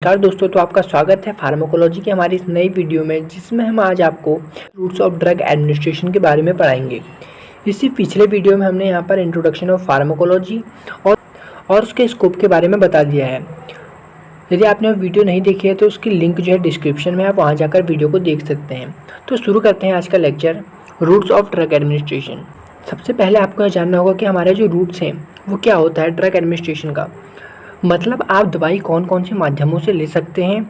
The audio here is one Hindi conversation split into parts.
नमस्कार दोस्तों, तो आपका स्वागत है फार्माकोलॉजी की हमारी इस नई वीडियो में, जिसमें हम आज आपको रूट्स ऑफ ड्रग एडमिनिस्ट्रेशन के बारे में पढ़ाएंगे। इसी पिछले वीडियो में हमने यहाँ पर इंट्रोडक्शन ऑफ फार्माकोलॉजी और उसके स्कोप के बारे में बता दिया है। यदि आपने वो वीडियो नहीं देखी है तो उसकी लिंक जो है डिस्क्रिप्शन में, आप वहाँ जाकर वीडियो को देख सकते हैं। तो शुरू करते हैं आज का lecture, routes of drug administration. सबसे पहले आपको यह जानना होगा कि हमारे जो रूट्स हैं वो क्या होता है ड्रग एडमिनिस्ट्रेशन का। मतलब आप दवाई कौन कौन से माध्यमों से ले सकते हैं,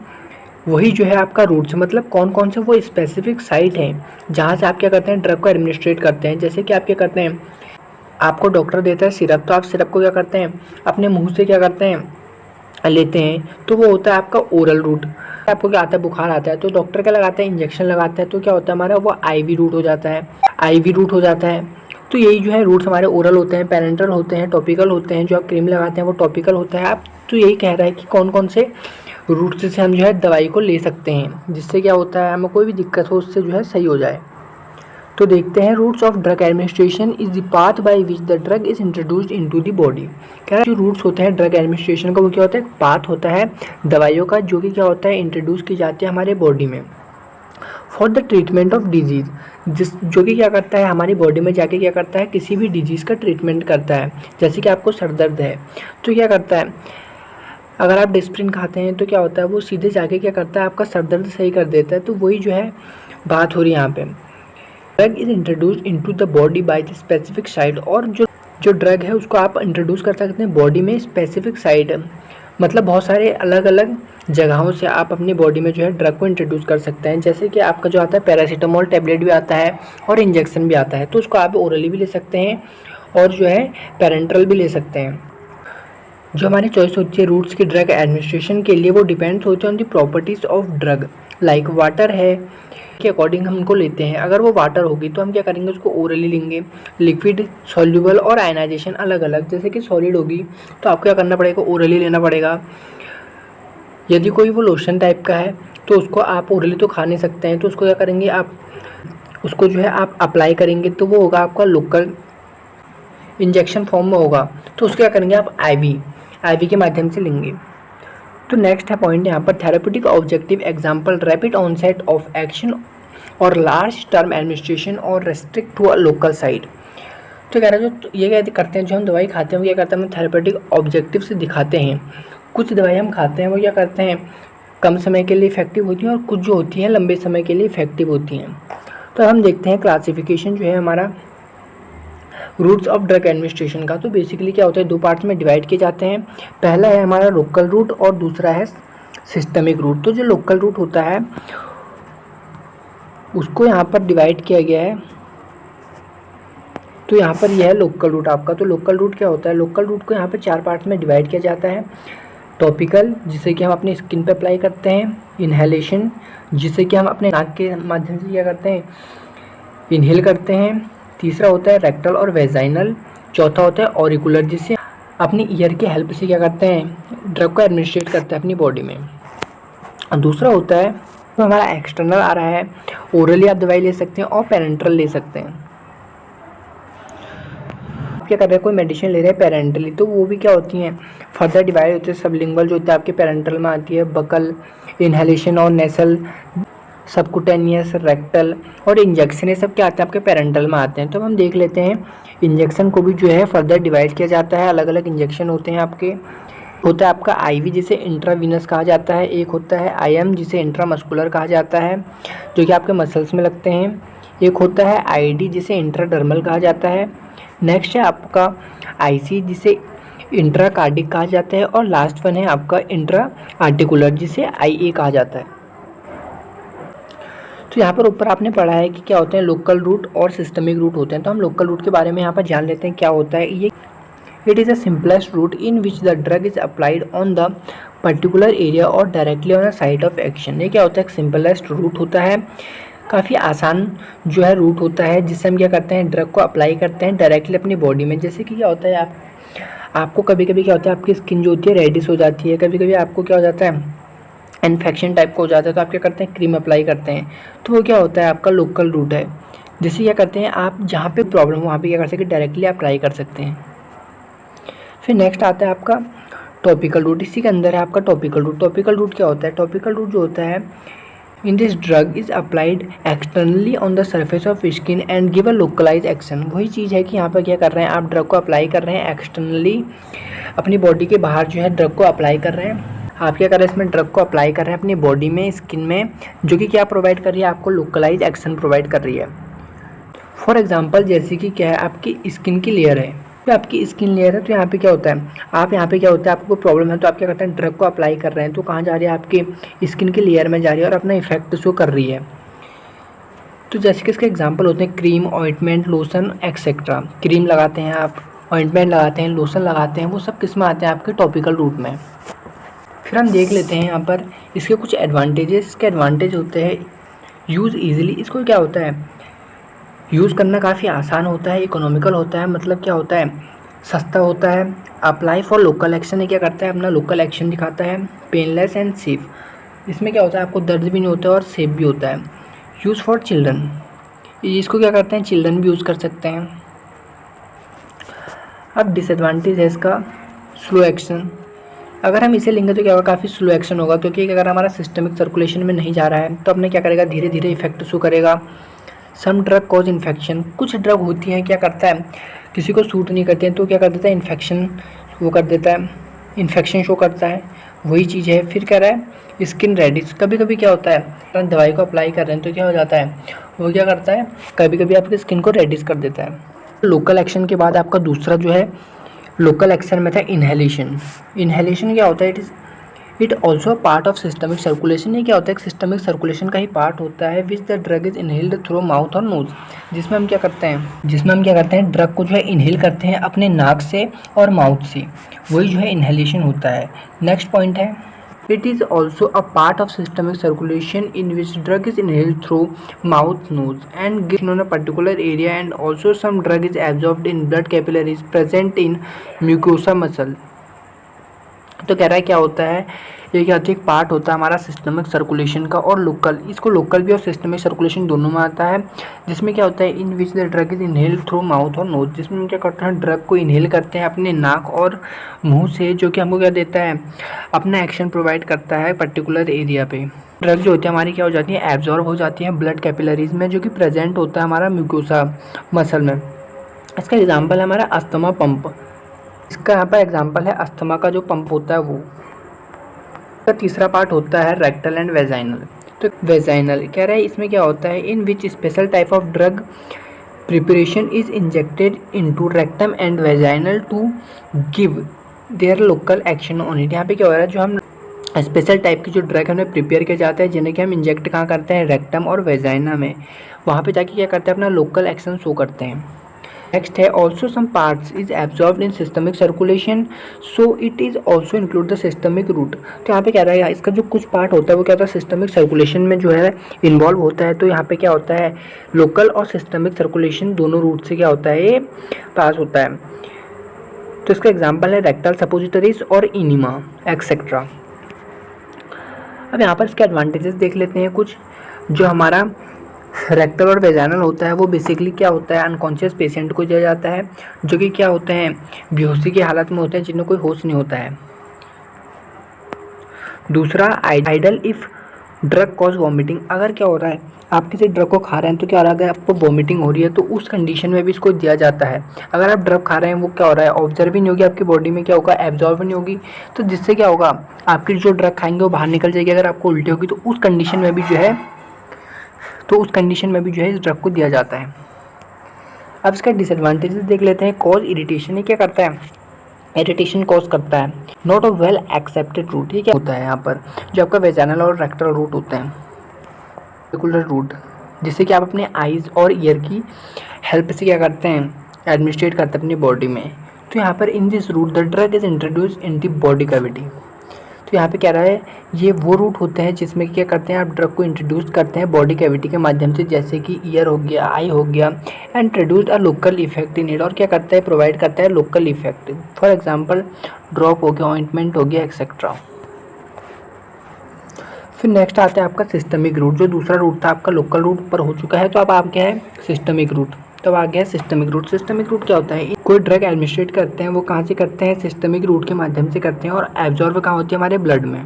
वही जो है आपका रूट्स। मतलब कौन कौन से वो स्पेसिफिक साइट हैं जहाँ से आप क्या करते हैं, ड्रग को एडमिनिस्ट्रेट करते हैं। जैसे कि आप क्या करते हैं, आपको डॉक्टर देता है सिरप, तो आप सिरप को क्या करते हैं, अपने मुंह से क्या करते हैं, लेते हैं, तो वो होता है आपका ओरल रूट। आपको क्या आता है, बुखार आता है तो डॉक्टर क्या लगाता है, इंजेक्शन लगाता है, तो क्या होता है हमारा वो आईवी रूट हो जाता है, आईवी रूट हो जाता है। तो यही जो है रूट्स हमारे ओरल होते हैं, पेरेंटल होते हैं, टॉपिकल होते हैं। जो आप क्रीम लगाते हैं वो टॉपिकल होता है। आप तो यही कह रहा है कि कौन कौन से रूट्स से हम जो है दवाई को ले सकते हैं, जिससे क्या होता है हमें कोई भी दिक्कत हो उससे जो है सही हो जाए। तो देखते हैं, routes of drug administration is the path by which the drug is introduced into the body. कह रहा है जो रूट्स होते हैं ड्रग एडमिनिस्ट्रेशन का, वो क्या होता है, पाथ होता है दवाइयों का, जो कि क्या होता है इंट्रोड्यूस की जाती है हमारे बॉडी में for the treatment of disease, जो कि क्या करता है हमारी बॉडी में जाके क्या करता है, किसी भी डिजीज़ का ट्रीटमेंट करता है। जैसे कि आपको सर दर्द है तो क्या करता है, अगर आप डिस्प्रिन खाते हैं तो क्या होता है वो सीधे जाके क्या करता है, आपका सर दर्द सही कर देता है। तो वही जो है बात हो रही है यहाँ पे। Drug is introduce into the body by the specific site. और जो ड्रग है उसको आप इंट्रोड्यूस कर सकते हैं बॉडी में स्पेसिफिक साइट, मतलब बहुत सारे अलग अलग जगहों से आप अपनी बॉडी में जो है ड्रग को इंट्रोड्यूस कर सकते हैं। जैसे कि आपका जो आता है पैरासीटामोल टैबलेट भी आता है और इंजेक्शन भी आता है, तो उसको आप ओरली भी ले सकते हैं और जो है पेरेंटल भी ले सकते हैं। जो हमारी चॉइस होती है रूट्स की ड्रग एडमिनिस्ट्रेशन के लिए, वो डिपेंड्स होते हैं on the properties of drug. Like water है के अकॉर्डिंग हम उनको लेते हैं। अगर वो वाटर होगी तो हम क्या करेंगे, उसको ओरली लेंगे। लिक्विड, सॉल्युबल और आयनाइजेशन अलग अलग। जैसे कि सॉलिड होगी तो आपको क्या करना पड़ेगा, ओरली लेना पड़ेगा। यदि कोई वो लोशन टाइप का है तो उसको आप ओरली तो खा नहीं सकते हैं, तो उसको क्या करेंगे, आप उसको जो है आप अप्लाई करेंगे, तो वो होगा आपका लोकल इंजेक्शन फॉर्म में होगा। तो उसको क्या करेंगे, आप आईवी के माध्यम से लेंगे। तो नेक्स्ट है पॉइंट यहाँ पर, therapeutic objective example rapid onset of action और लार्ज टर्म एडमिनिस्ट्रेशन और restrict to a local site. तो कह रहा है जो ये क्या करते हैं, जो हम दवाई खाते हैं वो क्या करते हैं, हम थेरेप्यूटिक ऑब्जेक्टिव से दिखाते हैं। कुछ दवाई हम खाते हैं वो क्या करते हैं, कम समय के लिए इफेक्टिव होती हैं, और कुछ जो होती हैं लंबे समय के लिए इफेक्टिव होती हैं। तो हम देखते हैं क्लासिफिकेशन जो है हमारा रूट्स ऑफ ड्रग एडमिनिस्ट्रेशन का। तो बेसिकली क्या होता है, दो पार्ट्स में डिवाइड किए जाते हैं। पहला है हमारा लोकल रूट और दूसरा है सिस्टमिक रूट। तो जो लोकल रूट होता है उसको यहाँ पर डिवाइड किया गया है। तो यहाँ पर यह है लोकल रूट आपका। तो लोकल रूट क्या होता है, लोकल रूट को यहाँ पर चार पार्ट्स में डिवाइड किया जाता है। टॉपिकल, जिसे कि हम अपनी स्किन पे अप्लाई करते हैं। इनहेलेशन, जिसे कि हम अपने नाक के माध्यम से क्या करते हैं, इनहेल करते हैं। तीसरा होता है रेक्टल और वेजाइनल। चौथा होता है ऑरिकुलर, जिससे अपनी ईयर के हेल्प से क्या करते हैं, ड्रग को एडमिनिस्ट्रेट करते हैं अपनी बॉडी में। और दूसरा होता है तो हमारा एक्सटर्नल आ रहा है, ओरली आप दवाई ले सकते हैं और पेरेंटल ले सकते हैं। क्या कर रहे हैं, कोई मेडिसिन ले रहे हैं पेरेंटली, तो वो भी क्या होती हैं, फर्दर डिवाइड होते हैं। सबलिंगुअल जो होता है आपके पेरेंटल में आती है, बकल, इनहेलेशन और नेसल, सबकुटेनियस, रेक्टल और इंजेक्शन, ये सब क्या आते हैं आपके पेरेंटल में आते हैं। तो हम देख लेते हैं, इंजेक्शन को भी जो है फर्दर डिवाइड किया जाता है। अलग अलग इंजेक्शन होते हैं आपके। होता है आपका आईवी, जिसे इंट्रावीनस कहा जाता है। एक होता है आईएम, जिसे इंट्रामस्कुलर कहा जाता है, जो कि आपके मसल्स में लगते हैं। एक होता है आईडी, जिसे इंट्राडर्मल कहा जाता है। नेक्स्ट है आपका आईसी, जिसे इंट्राकार्डिक कहा जाता है। और लास्ट वन है आपका इंट्रा आर्टिकुलर, जिसे आईए कहा जाता है। तो यहाँ पर ऊपर आपने पढ़ा है कि क्या होते हैं लोकल रूट और सिस्टमिक रूट होते हैं। तो हम लोकल रूट के बारे में यहाँ पर जान लेते हैं क्या होता है ये। It is a simplest route in which the drug is applied on the particular area और directly on a site of action. ये क्या होता है, सिंपलेस्ट रूट होता है, काफ़ी आसान जो है रूट होता है, जिससे हम क्या करते हैं, ड्रग को अप्लाई करते हैं डायरेक्टली अपनी बॉडी में। जैसे कि क्या होता है, आपको कभी कभी क्या होता है, आपकी स्किन जो होती है रेडिश हो जाती है, कभी कभी आपको क्या हो जाता है, इन्फेक्शन टाइप का हो जाता है, तो आप क्या करते हैं, क्रीम अप्लाई करते हैं। तो वो क्या होता है, आपका लोकल रूट है। जिससे क्या करते हैं, आप जहाँ पे प्रॉब्लम वहाँ पे क्या कर सकते हैं, डायरेक्टली अप्लाई कर सकते हैं। फिर नेक्स्ट आता है आपका टॉपिकल रूट, इसी के अंदर है आपका टॉपिकल रूट। टॉपिकल रूट क्या होता है? टॉपिकल रूट जो होता है, in this drug is applied externally on the surface of skin and give a localise action. वही चीज़ है कि यहाँ पर क्या कर रहे हैं, आप ड्रग को अप्लाई कर रहे हैं एक्सटर्नली, अपनी बॉडी के बाहर जो है ड्रग को अप्लाई कर रहे हैं। आप क्या कर रहे हैं, इसमें ड्रग को अप्लाई कर रहे हैं अपनी बॉडी में, स्किन में, जो कि क्या प्रोवाइड कर रही है आपको, लोकलाइज एक्शन प्रोवाइड कर रही है। फॉर एग्जांपल जैसे कि क्या है, आपकी स्किन की लेयर है, तो आपकी स्किन लेयर है, तो यहाँ पे क्या होता है, आप यहाँ पे क्या होता है, आपको प्रॉब्लम है तो आप क्या करते हैं, ड्रग को अप्लाई कर रहे हैं, तो कहाँ जा रही है, आपके स्किन की लेयर में जा रही है और अपना इफेक्ट शो कर रही है। तो जैसे कि इसके एग्जांपल होते हैं cream, ointment, lotion etcetera. Cream लगाते हैं आप, ऑइंटमेंट लगाते हैं, लोशन लगाते हैं, वो सब किस में आते हैं, आपके टॉपिकल रूट में। फिर हम देख लेते हैं यहाँ पर इसके कुछ एडवांटेजेस। इसके एडवांटेज होते हैं यूज़ ईजिली, इसको क्या होता है, यूज़ करना काफ़ी आसान होता है, इकोनॉमिकल होता है, मतलब क्या होता है, सस्ता होता है। अप्लाई फॉर लोकल एक्शन, क्या करता है, अपना लोकल एक्शन दिखाता है। पेनलेस एंड सेफ, इसमें क्या होता है, आपको दर्द भी नहीं होता है और सेफ भी होता है। यूज़ फॉर चिल्ड्रन, इसको क्या करते हैं, चिल्ड्रन भी यूज़ कर सकते हैं। अब डिसएडवांटेज है इसका, स्लो एक्शन। अगर हम इसे लेंगे तो क्या होगा, काफ़ी स्लो एक्शन होगा, क्योंकि अगर हमारा सिस्टमिक सर्कुलेशन में नहीं जा रहा है तो अपने क्या करेगा, धीरे धीरे इफेक्ट शो करेगा। सम ड्रग कॉज इन्फेक्शन, कुछ ड्रग होती हैं क्या करता है, किसी को सूट नहीं करते हैं तो क्या कर देता है, इन्फेक्शन वो कर देता है, इन्फेक्शन शो करता है। वही चीज़ है। फिर कह रहा है स्किन रेडिश, कभी कभी क्या होता है, हम दवाई को अप्लाई कर रहे हैं तो क्या हो जाता है, वो क्या करता है, कभी कभी आपकी स्किन को रेडिश कर देता है। लोकल एक्शन के बाद आपका दूसरा जो है लोकल एक्शन में था इनहेलेशन। इनहेलेशन क्या होता है, it also part of systemic circulation. ये क्या होता है, एक सिस्टमिक सर्कुलेशन का ही पार्ट होता है, विच the drug is inhaled through mouth और नोज, जिसमें हम क्या करते हैं, ड्रग को जो है इनहेल करते हैं अपने नाक से और माउथ से, वही जो है इनहेलेशन होता है। नेक्स्ट पॉइंट है, it is also a part of systemic circulation in which drug is inhaled through mouth, nose and given on a particular area, and also some drug is absorbed in blood capillaries present in mucosa muscle. तो कह रहा है क्या होता है, ये क्या होता है, एक पार्ट होता है हमारा सिस्टमिक सर्कुलेशन का और लोकल, इसको लोकल भी और सिस्टमिक सर्कुलेशन दोनों में आता है। जिसमें क्या होता है, in which the drug is inhale through mouth और नोज, जिसमें हम क्या करते हैं, ड्रग को इनहेल करते हैं अपने नाक और मुंह से, जो कि हमको क्या देता है, अपना एक्शन प्रोवाइड करता है पर्टिकुलर एरिया पे। ड्रग जो होती है हमारी क्या हो जाती है, एब्जॉर्ब हो जाती है ब्लड कैपिलरीज में, जो कि प्रेजेंट होता है हमारा म्यूकोसा मसल में। इसका एग्जाम्पल है हमारा अस्थमा पंप। इसका यहाँ पर एग्जाम्पल है अस्थमा का जो पंप होता है वो। तीसरा पार्ट होता है रेक्टल एंड वेजाइनल। तो वेजाइनल कह रहा है, इसमें क्या होता है, in which special type of drug preparation is injected into rectum and vaginal to give their local action on it. यहाँ पे क्या हो रहा है, जो हम स्पेशल टाइप की जो ड्रग है उन्हें प्रिपेयर किया जाता है, जिन्हें कि हम इंजेक्ट कहाँ करते हैं, रेक्टम और वेजाइना में, वहाँ पे जाके क्या करते हैं, अपना लोकल एक्शन शो करते हैं। नेक्स्ट है also some parts is absorbed in systemic circulation, so it is also include the systemic route. तो यहाँ पे कह रहा है इसका जो कुछ पार्ट होता है वो क्या होता है, सिस्टमिक सर्कुलेशन में जो है इन्वॉल्व होता है। तो यहाँ पे क्या होता है, लोकल और सिस्टमिक सर्कुलेशन दोनों रूट से क्या होता है, ये पास होता है। तो इसका एग्जाम्पल है रेक्टल सपोजिटरीज और इनिमा एक्सेट्रा। अब यहाँ पर इसके एडवांटेजेस देख लेते हैं कुछ। जो हमारा रेक्टल और वेजाइनल होता है वो बेसिकली क्या होता है, अनकॉन्शियस पेशेंट को दिया जाता है, जो कि क्या होते हैं, बेहोशी की हालत में होते हैं, जिन्हें कोई होश नहीं होता है। दूसरा idle if drug cause vomiting, अगर क्या हो रहा है, आप किसी ड्रग को खा रहे हैं तो क्या हो रहा है, अगर आपको वॉमिटिंग हो रही है तो उस कंडीशन में भी इसको दिया जाता है। अगर आप ड्रग खा रहे हैं वो क्या हो रहा है, ऑब्जर्व भी नहीं होगी आपकी बॉडी में, क्या होगा, एब्जॉर्ब नहीं होगी, तो जिससे क्या होगा, आपकी जो ड्रग खाएंगे वो बाहर निकल जाएगी। अगर आपको उल्टी होगी तो उस कंडीशन में भी जो है इस ड्रग को दिया जाता है। अब इसका डिसएडवांटेजेस देख लेते हैं। कॉज इरिटेशन, ये क्या करता है, इरिटेशन कॉज करता है। Not a well accepted route, ये क्या होता है, यहाँ पर जो आपका वेजाइनल और रेक्टल रूट होते हैं, पर्टिकुलर रूट, जिससे कि आप अपने आईज और ईयर की हेल्प से क्या करते हैं, एडमिनिस्ट्रेट करते हैं अपनी बॉडी में। तो यहाँ पर in this route the drug is introduce in the body cavity. तो यहाँ पे कह रहा है ये वो रूट होते हैं जिसमें क्या करते हैं, आप ड्रग को इंट्रोड्यूस करते हैं बॉडी कैविटी के माध्यम से, जैसे कि ईयर हो गया, आई हो गया, and introduce a local effect in it, और क्या करता है, प्रोवाइड करता है local effect. For example drop हो गया, ऑइंटमेंट हो गया एक्सेट्रा। फिर नेक्स्ट आता है आपका सिस्टमिक रूट। जो दूसरा रूट था आपका लोकल रूट पर हो चुका है, तो अब आप क्या है, सिस्टमिक रूट। तो आ गया सिस्टमिक रूट। सिस्टमिक रूट क्या होता है, कोई ड्रग एडमिनिस्ट्रेट करते हैं वो कहाँ से करते हैं, सिस्टमिक रूट के माध्यम से करते हैं और एब्जॉर्ब कहाँ होती है, हमारे ब्लड में।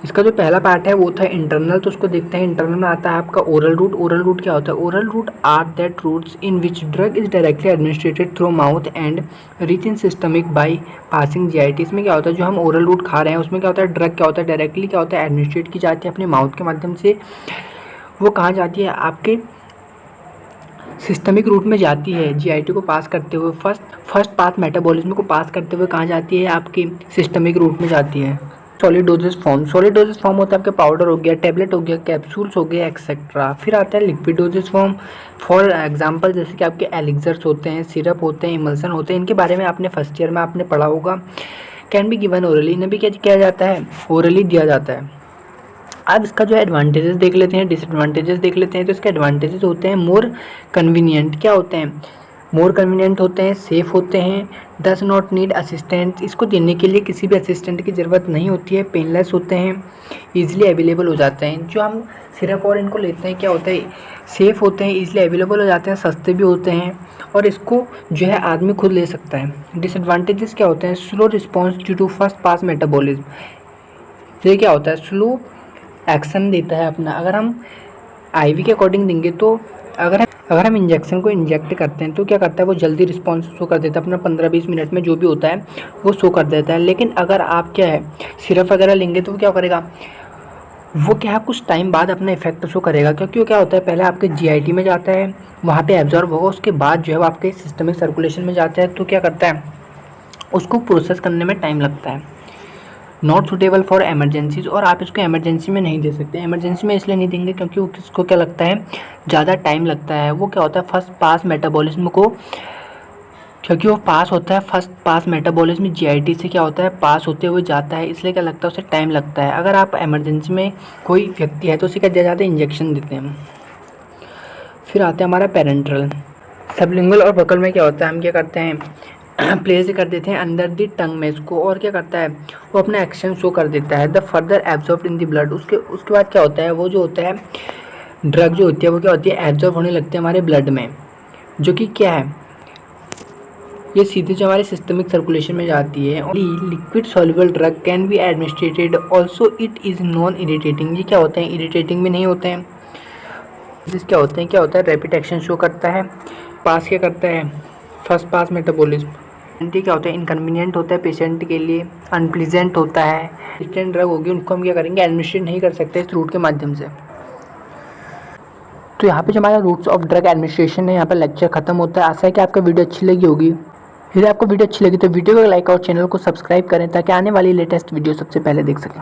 इसका जो पहला पार्ट है वो था इंटरनल, तो उसको देखते हैं। इंटरनल में आता है आपका ओरल रूट। ओरल रूट क्या होता है, oral route are that routes in which drug is directly administrated through mouth and reach in systemic by passing GIT. इसमें क्या होता है, जो हम ओरल रूट खा रहे हैं उसमें क्या होता है, ड्रग क्या होता है, डायरेक्टली क्या होता है, एडमिनिस्ट्रेट की जाती है अपने माउथ के माध्यम से। वो कहाँ जाती है, आपके सिस्टमिक रूट में जाती है, जीआईटी को पास करते हुए, फर्स्ट पाथ मेटाबॉलिज्म को पास करते हुए कहाँ जाती है, आपकी सिस्टमिक रूट में जाती है। Solid doses form, solid doses form होता है आपके पाउडर हो गया, टैबलेट हो गया, कैप्सूल्स हो गए एक्सेट्रा। फिर आता है liquid doses form, for example जैसे कि आपके एलिक्सर्स होते हैं, सिरप होते हैं, इमल्सन होते हैं। इनके बारे में आपने फर्स्ट ईयर में आपने पढ़ा होगा। कैन बी गिवन ओरली, इन्हें भी क्या किया जाता है, ओरली दिया जाता है। अब इसका जो एडवांटेजेस देख लेते हैं, डिसएडवांटेजेस देख लेते हैं। तो इसके एडवांटेजेस होते हैं मोर कन्वीनियंट, क्या होते हैं, मोर कन्वीनियंट होते हैं, सेफ होते हैं, डज नॉट नीड असिस्टेंट, इसको देने के लिए किसी भी असिस्टेंट की ज़रूरत नहीं होती है, पेनलेस होते हैं, ईजिली अवेलेबल हो जाते हैं। जो हम सिरप और इनको लेते हैं क्या होता है, सेफ़ होते हैं, ईजिली अवेलेबल हो जाते हैं, सस्ते भी होते हैं और इसको जो है आदमी खुद ले सकता है। डिसएडवांटेजेस क्या होते हैं, slow response due to first pass metabolism. ये क्या होता है, स्लो एक्शन देता है अपना। अगर हम आईवी के अकॉर्डिंग देंगे तो अगर हम इंजेक्शन को इंजेक्ट करते हैं तो क्या करता है, वो जल्दी रिस्पॉन्स शो कर देता है, अपना 15-20 मिनट में जो भी होता है वो शो कर देता है। लेकिन अगर आप क्या है सिरप वगैरह लेंगे तो वो क्या करेगा, वो क्या है कुछ टाइम बाद अपना इफेक्ट शो करेगा, क्योंकि वो क्या होता है पहले आपके जीआईटी में जाता है, वहाँ पे एब्जॉर्ब होगा, उसके बाद जो है वो आपके सिस्टमिक सर्कुलेशन में जाता है। तो क्या करता है, उसको प्रोसेस करने में टाइम लगता है। नॉट सुटेबल फॉर एमरजेंसीज, और आप इसको एमरजेंसी में नहीं दे सकते। एमरजेंसी में इसलिए नहीं देंगे क्योंकि वो किसको क्या लगता है, ज़्यादा टाइम लगता है। वो क्या होता है फर्स्ट पास मेटाबॉलिज्म को, क्योंकि वो पास होता है फर्स्ट पास मेटाबॉलिज्म जीआईटी से क्या होता है पास होते हुए जाता है, इसलिए क्या लगता है उसे टाइम लगता है। अगर आप एमरजेंसी में कोई व्यक्ति है तो उसे क्या दिया जाता है, इंजेक्शन देते हैं। फिर आता है हमारा पेरेंट्रल। सबलिंगुअल और बकल में क्या होता है, हम क्या करते हैं प्लेस कर देते हैं अंदर दी टंग में इसको, और क्या करता है वो अपना एक्शन शो कर देता है। The further absorb in the blood, उसके बाद क्या होता है, वो जो होता है ड्रग जो होती है वो क्या होती है एब्जॉर्ब होने लगती है हमारे ब्लड में, जो कि क्या है ये सीधे जो हमारे सिस्टमिक सर्कुलेशन में जाती है। Liquid soluble drug can be administrated also, it is non irritating. ये क्या होते हैं, इरिटेटिंग भी नहीं होते हैं। जिस क्या होता है रैपिड एक्शन शो करता है, पास क्या करता है फर्स्ट पास मेटाबॉलिज्म। क्या होता है, इनकन्वीनियंट होता है पेशेंट के लिए, अनप्लीजेंट होता है। रेजिस्टेंट ड्रग होगी उनको हम क्या करेंगे, एडमिनिस्ट्रेट नहीं कर सकते इस रूट के माध्यम से। तो यहाँ पे जो हमारा रूट्स ऑफ ड्रग एडमिनिस्ट्रेशन है यहाँ पर लेक्चर खत्म होता है। आशा है कि आपको वीडियो अच्छी लगी होगी। यदि आपको वीडियो अच्छी लगी तो वीडियो को लाइक और चैनल को सब्सक्राइब करें ताकि आने वाली लेटेस्ट वीडियो सबसे पहले देख सकें।